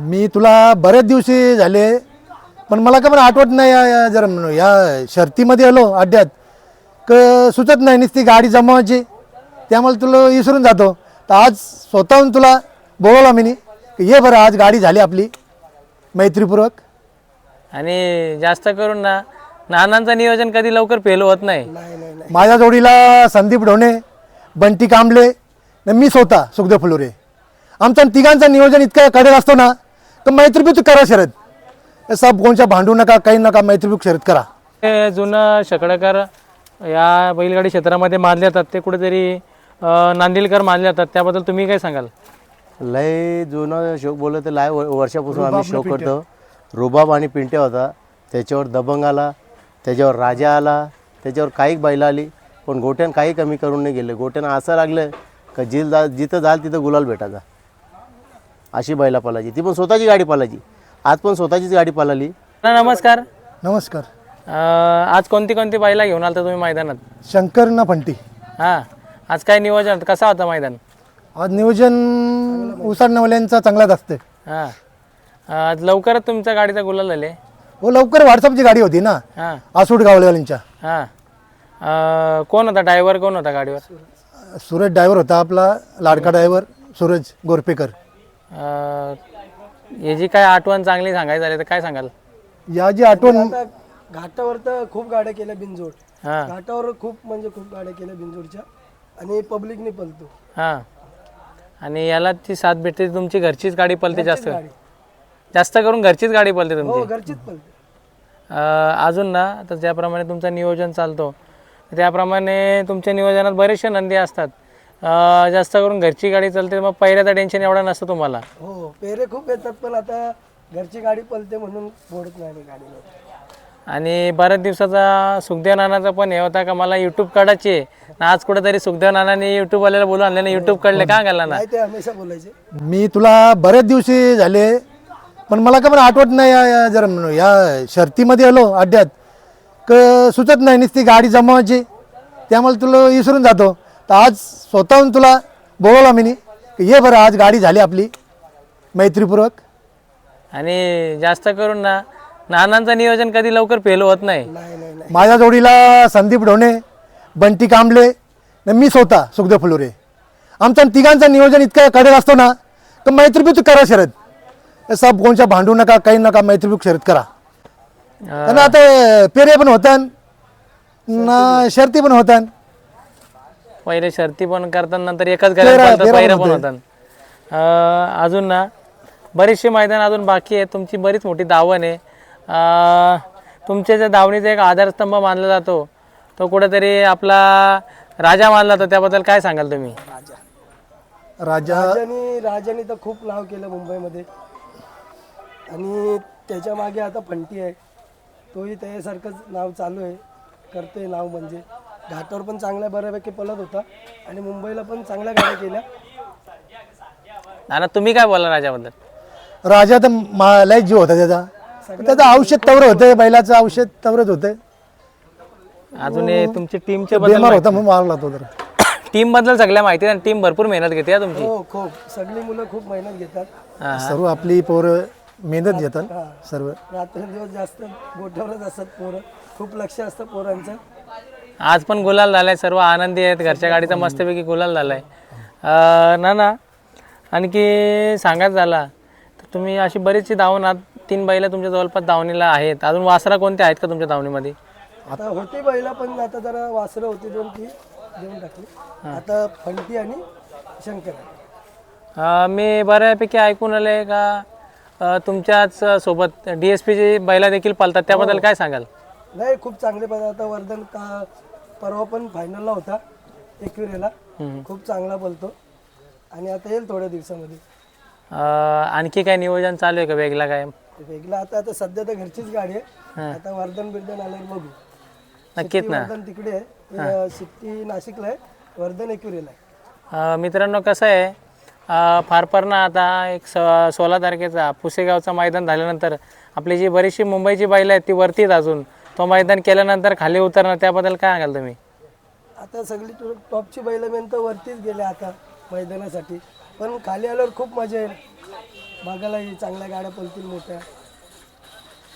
मी तुला बरेच दिवशी झाले पण मला का पण आठवत नाही जर या शर्तीमध्ये आलो अड्ड्यात सुचत नाही नुसती गाडी जमवायची त्यामुळे तुला विसरून जातो. तर आज स्वतःहून तुला बोलवला मी ये बरं आज गाडी झाली आपली मैत्रीपूर्वक. आणि जास्त करून ना नानांचं नियोजन कधी लवकर फेल होत नाही. माझ्या जोडीला संदीप ढोणे, बंटी कांबळे न मी स्वतः सुखदेव फुलोरे. आमच्या तिघांचं नियोजन इतकं कडेल असतो ना तर मैत्रीपूर्वक करा शर्यत. सब कोणच्या भांडू नका काही नका मैत्रीपूर्वक शर्यत करा. हे जुनं शकडेकर या बैलगाडी क्षेत्रामध्ये मानले जातात ते कुठेतरी नांदिलकर मानले जातात त्याबद्दल तुम्ही काय सांगाल? लय जुनं शौक बोललं तर लय वर्षापासून आम्ही शौक करतो. रुबाब आणि पिंट्या होता, त्याच्यावर दबंग आला, त्याच्यावर राजा आला, त्याच्यावर काही बैल आली, पण गोट्यानं काही कमी करून नाही गेले. गोट्यानं असं लागलं का जिथं जाल तिथं गुलाल भेटायचा अशी बैला पालायची. ती पण स्वतःची गाडी पालायची. आज पण स्वतःचीच गाडी पालाली. नमस्कार. नमस्कार. आज कोणती कोणती बैला घेऊन आलता तुम्ही मैदानात? शंकर ना फंटी. हां, आज काय नियोजन कसा होता मैदान? आज नियोजन उसाडणवाल्यांचा चांगलाच असते. हां, आज लवकरच तुमच्या गाडीचा गुलाल झाले. हो लवकर व्हॉट्सअपची गाडी होती ना हां आसूड गावलेवाल्यांच्या. हां, कोण होता ड्रायव्हर? कोण होता गाडीवर? सूरज ड्रायव्हर होता आपला लाडका ड्रायव्हर सूरज गोरपेकर. याची काय आठवण चांगली सांगायची झाली तर काय सांगाल? याची आठवण घाटावर तर खूप गाड्या केल्या बिनजोड. हां घाटावर खूप म्हणजे खूप गाड्या केल्या बिनजोडच्या आणि पब्लिकने पलतो. हां, आणि याला ती साथ भेटते तुमची घरचीच गाडी पलते जास्त करून घरचीच गाडी पलते हो तुमची. घरचीच पलते. अजून ना तर ज्याप्रमाणे तुमचं नियोजन चालतो त्याप्रमाणे तुमच्या नियोजनात बरेचसे नंदी असतात. जास्त करून घरची गाडी चालते मग पहिल्याचं टेन्शन एवढा नसतं तुम्हाला. हो पेरे खूप येतात पण आता घरची गाडी पलते म्हणून बोडत नाही गाडीला. आणि बऱ्याच दिवसाचा सुखदेव नानाचा पण हे होता का मला यूट्यूब काढायची आहे. आज कुठेतरी सुखदेव नानाने यूट्यूबवाल्याला बोलून आणल्याने यूट्यूब काढले का घाला ना? नाही ते हमेशा बोलायचे. मी तुला बरेच दिवशी झाले पण मला का पण आठवत नाही जर या शर्तीमध्ये आलो अड्ड्यात सुचत नाही नुसती गाडी जमवायची त्यामुळे तुला विसरून जातो. तर आज स्वतःहून तुला बोलवला मी ये बरं आज गाडी झाली आपली मैत्रीपूर्वक. आणि जास्त करून ना नानांचं नियोजन कधी लवकर फेल होत नाही. माझ्या जोडीला संदीप ढोणे, बंटी कांबळे न मी स्वतः सुखदेव फुलोरे. आमच्या तिघांचं नियोजन इतकं कडेल असतो ना तर मैत्रीपूर्वक करा शर्यत. सब कोणच्या भांडू नका काही नका मैत्रीपूर्वक शर्यत करा. आणि आता पेरे पण होतात ना शर्ती पण होतात. पहिले शर्ती पण करतात नंतर एकच गाडी पहिरा पण होतात. अजून ना बरेचसे मैदान अजून बाकी आहे. तुमची बरीच मोठी दावण आहे. तुमच्या ज्या दावणीचा एक आधारस्तंभ मानला जातो तो कुठेतरी आपला राजा मानला जातो त्याबद्दल काय सांगाल तुम्ही? राजाने तर खूप नाव केलं मुंबईमध्ये आणि त्याच्या मागे आता फंटी आहे. तोही त्यासारखंच नाव चालू आहे करतोय नाव. म्हणजे घाटावर पण चांगल्या बऱ्यापैकी पलत होता आणि मुंबईला पण चांगल्या गाड्या केल्या. नाना तुम्ही काय बोला राजाबद्दल? राजा तर लय जीव होता त्याचं औषध तवर होतं बैलाचं औषध तवरच होतं. अजून हे तुमची टीमच्या बेमार होता म्हणून मारला तो जरा. टीम बद्दल सगळ्या माहिती आहे. टीम भरपूर मेहनत घेते तुमची. हो खूप सगळी मुलं खूप मेहनत घेतात. सर्व आपली पोरं मेहनत घेतात सर्व. रात्रंदिवस जास्त गोठ्यावरच असतात पोरं. खूप लक्ष असतं पोरांचं. आज पण गुलाल झालाय. सर्व आनंदी आहेत. घरच्या गाडीचा मस्तपैकी गुलाल झालाय. नाना आणखी सांगायचं झाला तर तुम्ही अशी बरीचशी धावून 3 बैला तुमच्या जवळपास धावणीला आहेत. अजून वासरा कोणते आहेत का तुमच्या धावणीमध्ये? आता होती बैला पण आता जरा वासरं होती 2 ती देऊन टाकली. आता फंटी आणि शंकर आहे. मी बऱ्यापैकी ऐकून आले का तुमच्याच सोबत DSPची बैला देखील पालतात त्याबद्दल काय सांगाल? नाही खूप चांगले पदार्थ. वर्धन का परवा पण फायनलला होता एकविरेला. खूप चांगला बोलतो आणि आता येईल थोड्या दिवसामध्ये. आणखी काय नियोजन चालू आहे का वेगळा काय? वेगळा आता सध्या तर घरचीच गाडी आहे. आता वर्धन बिर्धन आल्यावर बघू. नक्कीच ना. वर्धन तिकडे आहे. सिट्टी नाशिकला आहे. वर्धन एकविरेला आहे. मित्रांनो कसं आहे फार ना आता एक 16 तारखेचा पुसेगावचा मैदान झाल्यानंतर आपली जी बरीचशी मुंबईची बैलं आहेत ती वरतीच अजून तो मैदान केल्यानंतर खाली उतरणार त्याबद्दल काय सांगाल तुम्ही? आता सगळी टॉपची बैलं मेन तर वरतीच गेले आता मैदानासाठी. पण खाली आल्यावर खूप मजा येईल. बघायलाही चांगल्या गाड्या पळतील मोठ्या.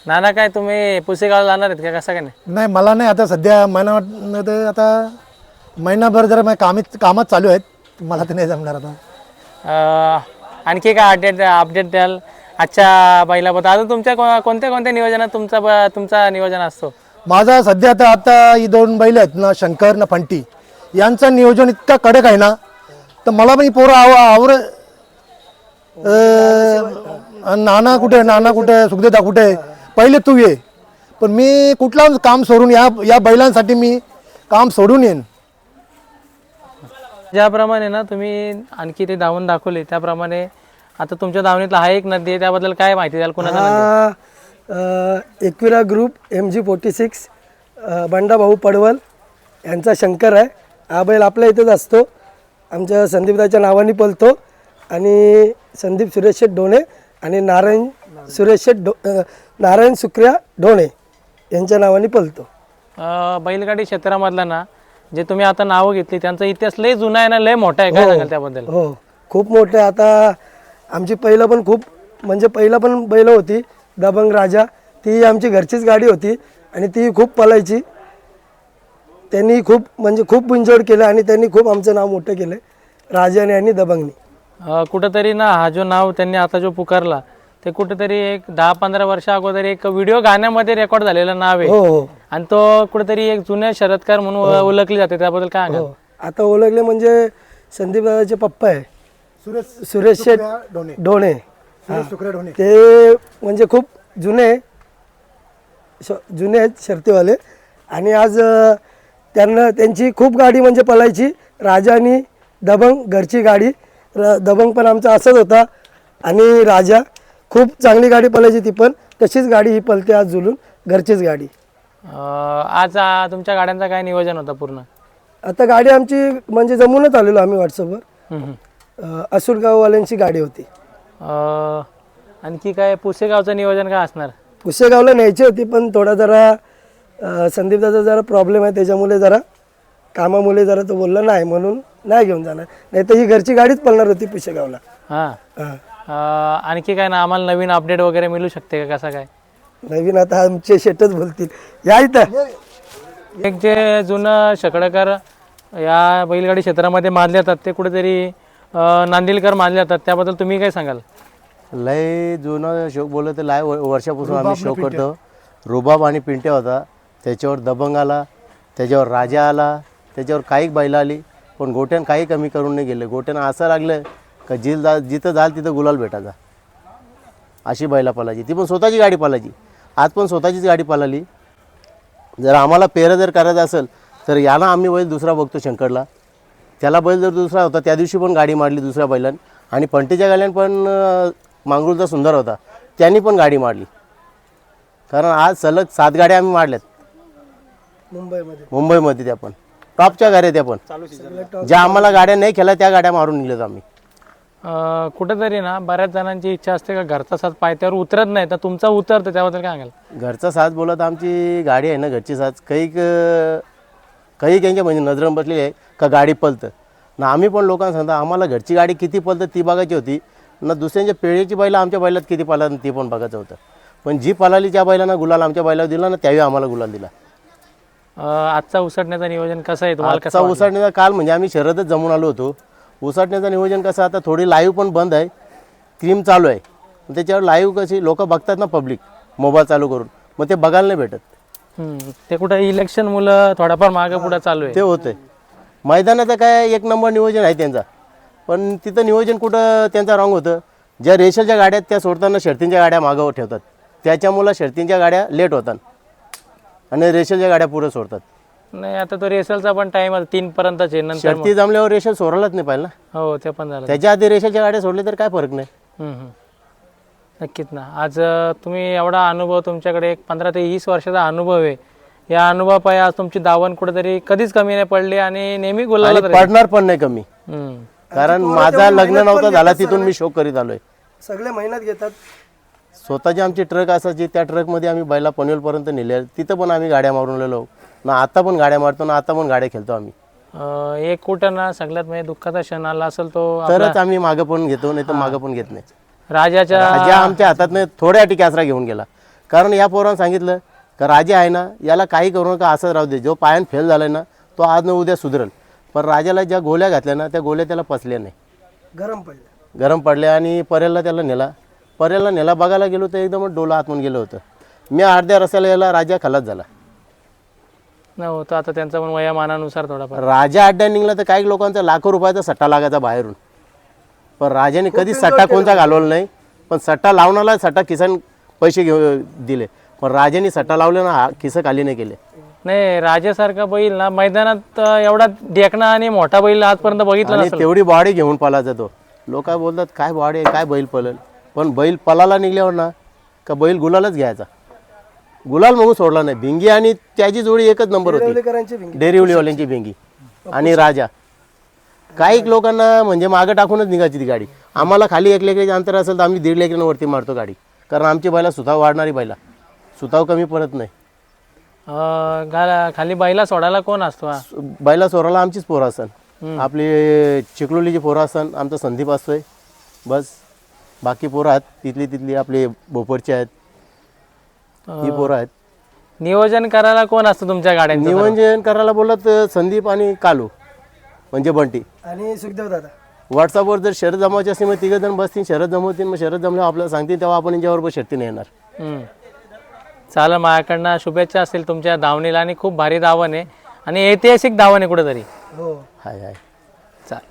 नाना काय तुम्ही पुसेगावला जाणार आहेत का, कसं काय नाही? नाही मला नाही, आता सध्या महिन्यामध्ये आता महिनाभर जरा माझ्या कामात चालू आहेत, मला तर नाही जमणार आता. आणखी काय अपडेट द्याल आजच्या बैलाबद्दल? अजून तुमच्या कोणत्या कोणत्या नियोजनात तुमचा नियोजन असतो? माझा सध्या आता ही 2 बैल आहेत ना, शंकर ना फंटी, यांचं नियोजन इतका कडक आहे ना, तर मला पण ही पोरं नाना कुठे सुखदेदा कुठे, पहिले तू ये, पण मी कुठला काम सोडून या बैलांसाठी मी काम सोडून येईन. ज्याप्रमाणे ना तुम्ही आणखी ते धावून दाखवले त्याप्रमाणे आता तुमच्या धावणीतला हा एक नदी आहे, त्याबद्दल काय माहिती द्याल? कुणाचा नदी? हा एकविरा ग्रुप MG46 बंडा भाऊ पडवल यांचा शंकर आहे. हा बैल आपल्या इथेच असतो, आमच्या संदीपदाच्या नावाने पळतो. आणि संदीप सुरेश शेठ ढोणे आणि नारायण सुक्रिया ढोणे यांच्या नावाने पळतो. बैलगाडी क्षेत्रामधला ना जे तुम्ही आता नावं घेतली त्यांचा इतिहास लय जुना आहे ना, लय मोठा आहे, काय सांगाल त्याबद्दल? हो खूप मोठे. आता आमची पहिलं पण बैल होती दबंग राजा, ती आमची घरचीच गाडी होती आणि ती खूप पळायची. त्यांनी खूप बिंजोड केलं आणि त्यांनी खूप आमचं नाव मोठं केलं राजाने आणि दबंगनी. कुठंतरी ना हा जो नाव त्यांनी आता जो पुकारला ते कुठेतरी एक 10-15 वर्ष अगोदर एक व्हिडिओ गाण्यामध्ये रेकॉर्ड झालेलं नाव आहे. हो. आणि तो कुठेतरी एक जुन्या शरदकार म्हणून ओळखली जाते, त्याबद्दल काय सांगाल? आता ओळखले म्हणजे संदीप दादाचे पप्पा आहे सुरेश शेठ ढोणे. ते म्हणजे खूप जुने आहेत शर्तीवाले. आणि आज त्यांची खूप गाडी म्हणजे पळायची, राजा आणि दबंग घरची गाडी. दबंग पण आमचा असंच होता आणि राजा खूप चांगली गाडी पळायची, ती पण तशीच गाडी ही पळते आज जुलून, घरचीच गाडी. आज तुमच्या गाड्यांचा काय नियोजन होता पूर्ण? आता गाडी आमची म्हणजे जमूनच आलेलो आम्ही व्हॉट्सअपवर. असुरगाववाल्यांची गाडी होती. आणखी काय पुसेगावचं नियोजन काय असणार? पुसेगावला न्यायची होती, पण थोडा जरा संदीपदाचा जरा प्रॉब्लेम आहे, त्याच्यामुळे जरा कामामुळे जरा तो बोलला नाही, म्हणून नाही घेऊन जाणार. नाही तर ही घरची गाडीच पळणार होती पुसेगावला. हां. आणखी काय ना आम्हाला नवीन अपडेट वगैरे मिळू शकते का, कसं काय? नवीन आता आमचे शेटच बोलतील. या इथं एक जे जुनं शकडकर या बैलगाडी क्षेत्रामध्ये मानले जातात ते कुठेतरी नांदिलकर मानले जातात, त्याबद्दल तुम्ही काय सांगाल? लय जुनं शौक बोललं तर लय वर्षापासून आम्ही शौक करतो. रुबाब आणि पिंट्या होता, त्याच्यावर दबंग आला, त्याच्यावर राजा आला, त्याच्यावर काही बैल आली, पण गोट्यानं काही कमी करून नाही गेले. गोट्यानं असं लागलं का जिथं जाल तिथं गुलाल भेटायचा, अशी बैला पळायची. ती पण स्वतःची गाडी पळायची. आज पण स्वतःचीच गाडी पळाली. जर आम्हाला पेरं जर करायचं असेल तर याला आम्ही बैल दुसरा बघतो शंकरला, त्याला बैल जर दुसरा होता त्या दिवशी पण गाडी मारली दुसऱ्या बैलानं. आणि पंटीच्या गाड्यानं पण मांगरूळचा सुंदर होता, त्यांनी पण गाडी मारली. कारण आज सलग 7 गाड्या आम्ही मारल्यात मुंबईमध्ये. त्या पण टॉपच्या गाड्या, त्या पण ज्या आम्हाला गाड्या नाही खेळल्या त्या गाड्या मारून निघल्यात आम्ही. कुठेतरी ना बऱ्याच जणांची इच्छा असते का घरचा साथ पायथ्यावर उतरत नाही, तर तुमचा उतरतं, त्याबद्दल काय सांगाल? घरचा साथ बोलत आमची गाडी आहे ना, घरची साथ काही त्यांच्या म्हणजे नजरं बसलेली आहे का गाडी पळतं ना. आम्ही पण लोकांना सांगतो आम्हाला घरची गाडी किती पळतं ती बघायची होती ना, दुसऱ्यांच्या पिढीची बैला आमच्या बैलात किती पळाला ती पण बघायचं होतं. पण जी पळाली त्या बैलांना गुलाल आमच्या बैलावर दिला ना, त्यावेळी आम्हाला गुलाल दिला. आजचा उसटण्याचं नियोजन कसं आहे तुम्हाला? आजचा उसटण्याचा काल म्हणजे आम्ही शर्यतच जमून आलो होतो. उसटण्याचं नियोजन कसं, आता थोडी लाईव्ह पण बंद आहे, क्रीम चालू आहे. त्याच्यावर लाईव्ह कशी लोक बघतात ना, पब्लिक मोबाईल चालू करून, मग ते बघायला नाही भेटत. ते कुठं इलेक्शन मुलं थोडाफार मागे पुढे चालू आहे ते होतंय. मैदानाचं काय 1 नंबर नियोजन आहे त्यांचा, पण तिथं नियोजन कुठं त्यांचा रॉंग होतं. ज्या रेषेच्या गाड्या त्या सोडताना शर्तींच्या गाड्या मागं ठेवतात, त्याच्यामुळं शर्तींच्या गाड्या लेट होतात आणि रेषेच्या गाड्या पुढे सोडतात. नाही आता तो रेसलचा पण टाइम 3 पर्यंतच आहे, नंतर शर्ती जमल्यावर रेषा सोडलाच नाही पाहिजे ना. हो ते पण झालं. त्याच्या आधी रेषेच्या गाड्या सोडल्या तर काय फरक नाही. नक्कीच ना. आज तुम्ही एवढा अनुभव, तुमच्याकडे एक 15 ते 20 वर्षाचा अनुभव आहे, या अनुभवापायी आज तुमची दावण कुठेतरी कधीच कमी नाही पडली आणि नेहमी गुलाला पडणार पण नाही कमी. कारण माझा लग्न नव्हतं झाला तिथून मी शौक करीत आलोय. सगळे मेहनत घेतात. स्वतःची आमची ट्रक असायची, त्या ट्रकमध्ये आम्ही बैला पनवेलपर्यंत नेले, तिथं पण आम्ही गाड्या मारून आलेलो ना. आता पण गाड्या मारतो ना, आता पण गाड्या खेळतो आम्ही. एक कुठं ना सगळ्यात म्हणजे दुःखाचा क्षण आला असेल तो तरच आम्ही मागं पण घेतो, नाही तर मागं पण घेत नाही. राजाच्या राजा आमच्या हातातनं थोड्या टिकासरा घेऊन गेला. कारण या पोरानं सांगितलं का राजा आहे ना, याला काही करू नका, असंच राहू दे. जो पायान फेल झालाय ना तो आज न उद्या सुधरल. पण राजाला ज्या गोळ्या घातल्या ना त्या गोळ्या त्याला पचल्या नाही, गरम पडल्या. आणि पर्याला त्याला नेला बघायला गेलो तर एकदम डोला आतून गेलं होतं. मी अर्ध्या रस्त्याला याला राजा खलास झाला. नाही होतं आता त्यांचा पण वयामानानुसार थोडाफार. राजा अड्ड्या निघला तर काही लोकांचा लाखो रुपयाचा सट्टा लागायचा बाहेरून. पण राजाने कधीच सट्टा कोणता घालवला नाही. पण सट्टा लावणाला सट्टा किसान पैसे दिले. पण राजाने सट्टा लावले ना खिसं खाली नाही केले. नाही राजासारखा बैल ना मैदानात एवढा देखणा आणि मोठा बैल आजपर्यंत बघितला आणि नसेल. तेवढी बॉडी घेऊन पळायचा तो. लोक बोलतात काय बॉडी आहे, काय बैल पळेल. पण बैल पळाला निघल्यावर ना का बैल गुलालच घ्यायचा. गुलाल म्हणून सोडला नाही. भिंगी आणि त्याची जोडी एकच नंबर होती, डेरिवलीवाल्यांची भिंगी आणि राजा. काही लोकांना म्हणजे मागं टाकूनच निघायची ती गाडी. आम्हाला खाली 1 लेकराचे अंतर असेल तर आम्ही 1.5 लेकरांवरती मारतो गाडी. कारण आमची बैला सुताव वाढणारी बैला, सुताव कमी पडत नाही. खाली बैला सोडायला कोण असतो हा? बैला सोराला आमचीच पोरं असतात. आपली चिखलोलीची पोरं असतात. आमचा संदीप असतोय बस. बाकी पोरं आहेत तिथली आपले भोपरचे आहेत, ही पोरं आहेत. नियोजन करायला कोण असतं तुमच्या गाड्यांचं? नियोजन करायला बोलत संदीप आणि कालू म्हणजे बंटी आणि सुखदेव दादा. व्हॉट्सअपवर जर शरद जमावायची असते मग 3 जण बसतील, शरद जमवतील. मग शरद जमल्यावर आपल्याला सांगतील तेव्हा आपण यांच्याबरोबर शर्तीने येणार. चालेल, माझ्याकडनं शुभेच्छा असतील तुमच्या धावणीला. आणि खूप भारी धावण आहे आणि ऐतिहासिक धावण आहे कुठेतरी. हो हाय हाय. चालेल.